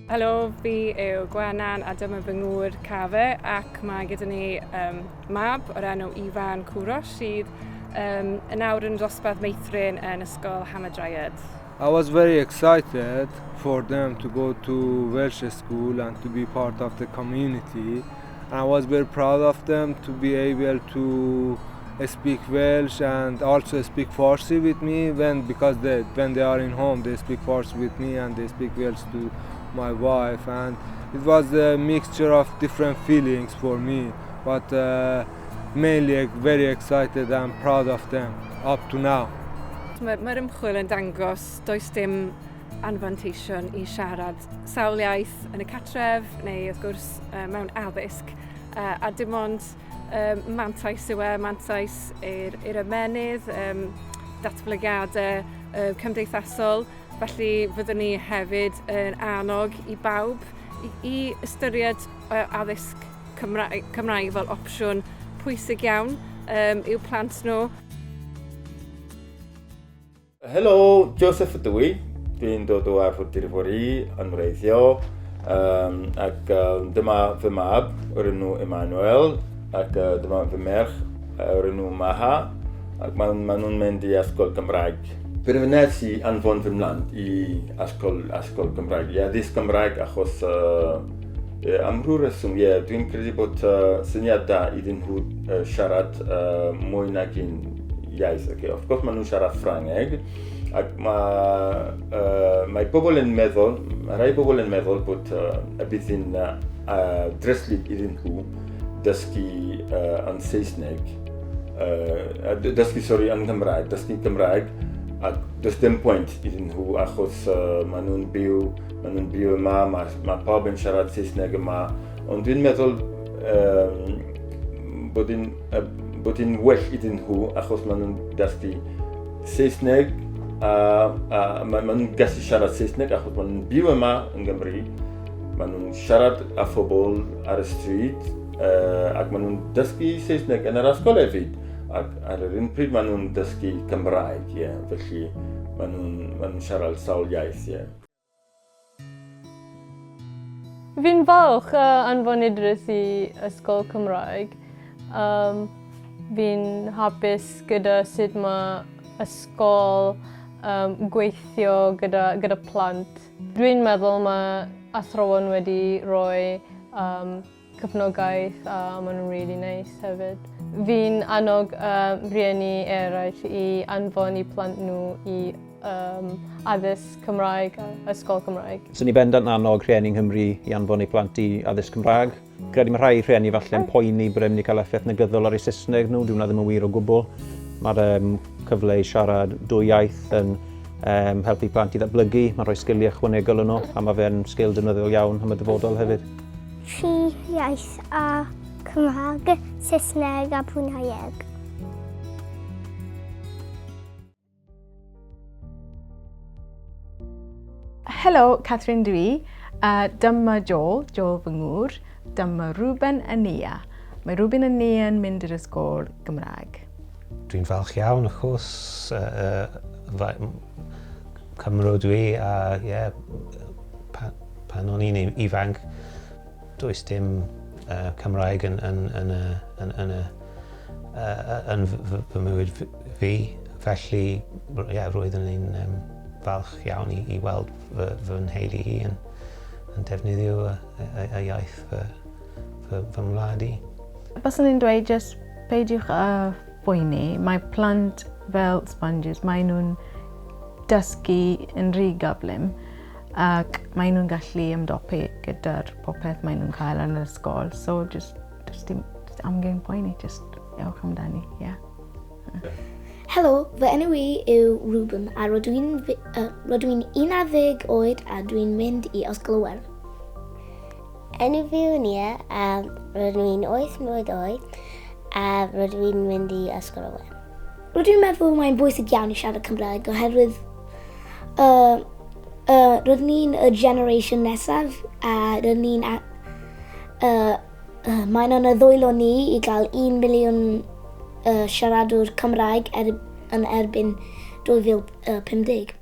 Helo, fi yw Gwenan a dyma fy ngŵr Cafe ac mae gyda ni mab o'r enw Ifan Cwros sydd yn nawr yn dosbarth meithrin yn ysgol Hamadryad. I was very excited for them to go to Welsh school and to be part of the community. And I was very proud of them to be able to speak Welsh and also speak Farsi with me because when they are in home they speak Farsi with me and they speak Welsh to my wife, and it was a mixture of different feelings for me, but mainly very excited and proud of them up to now. Mae'r ymchwil yn dangos does dim anfanteision i siarad sawl iaith yn y cartref neu wrth gwrs mewn addysg a dim ond mantais yw mantais i'r ymennydd, datblygiadau cymdeithasol. Felly fyddwn ni hefyd yn annog i bawb i ystyried addysg Cymraeg fel opsiwn pwysig iawn i'w plant nhw. Helo, Joseph ydw i. Dwi'n dod o Arfordir Fori yn wreiddio ac dyma fy mab o'r enw Emmanuel ac dyma fy merch o'r enw Maha ac maen nhw'n mynd i ysgol Gymraeg. Penderfynes i anfon fy mlant i ysgol Gymraeg, i addysg Gymraeg achos am rhyw reswm, dwi'n credu bod syniad da iddyn nhw siarad mwy nag un iaith. Of course, maen nhw'n siarad Ffrangeg ac mae pobl yn meddwl, rai pobl yn meddwl bod bydd yn dryslyd iddyn nhw dysgu yn Saesneg, yn Gymraeg, dysgu Gymraeg. Ac does dim pwynt iddyn nhw achos maen nhw'n byw yma, mae pawb yn siarad Saesneg yma. Ond dwi'n meddwl bod yn well iddyn nhw achos maen nhw'n dysgu Saesneg a maen nhw'n gallu siarad Saesneg achos maen nhw'n byw yma yn Gymru. Maen nhw'n siarad â phobl ar y stryd ac maen nhw'n dysgu Saesneg yn yr ysgol hefyd. Ac ar yr un pryd maen nhw'n dysgu Cymraeg, felly maen nhw'n siarad sawl iaith. Fi'n falch anfon idrys i ysgol Cymraeg. Fi'n hapus gyda sut mae ysgol gweithio gyda plant. Dwi'n meddwl mae athrawon wedi rhoi cefnogaeth a maen nhw'n really nice hefyd. Fi'n annog rhieni eraill i anfon i plant nhw i addysg Cymraeg a ysgol Cymraeg. So ni bendant annog rhieni yng Nghymru i anfon i plant i addysg Cymraeg. Credu mae rhai rhieni falle'n poeni bod e'n mynd i cael effaith negyddol ar eu Saesneg nhw, dwi'n ddim yn wir o gwbl. Mae'r cyfle i siarad dwy iaith yn helpu plant i ddatblygu, mae'n rhoi sgiliau ychwanegol yn nhw, a mae fe'n sgil defnyddiol iawn am y dyfodol hefyd. Tri iaith a Cymraeg, Saesneg a Brwnhaieg. Helo, Catherine dwi. Dyma Joel fy ngŵr. Dyma Ruben a Nia. Mae Ruben a Nia yn mynd i'r ysgol Gymraeg. Dwi'n falch iawn achos Cymru dwi a pan o'n i'n ifanc does dim Cymraeg yn fy mywyd fi, felly roeddwn i'n falch iawn i weld fy nheulu i yn defnyddio y iaith fy mlad i. Byswn i'n dweud jyst peidiwch â poeni, mae plant fel sponges, mae nhw'n dysgu yn rhy gyflym. Ac maen nhw'n gallu ymdopi gyda'r popeth maen nhw'n cael yn yr ysgol. So, just amgen poeni, just ewch amdani, Helo, fy enw i yw Ruben a rydw i'n 11 oed a dwi'n mynd i ysgol Iwer. Enw fi yw Nia a rydw i'n 8 mlynedd oed a rydw i'n mynd i ysgol Iwer. Rydw i'n meddwl mae'n bwysig iawn i siarad Cymraeg oherwydd rydyn ni'n y generation nesaf a rydyn ni'n mae'n yn y ddwylo ni i gael 1 miliwn siaradwr Cymraeg yn erbyn 2050.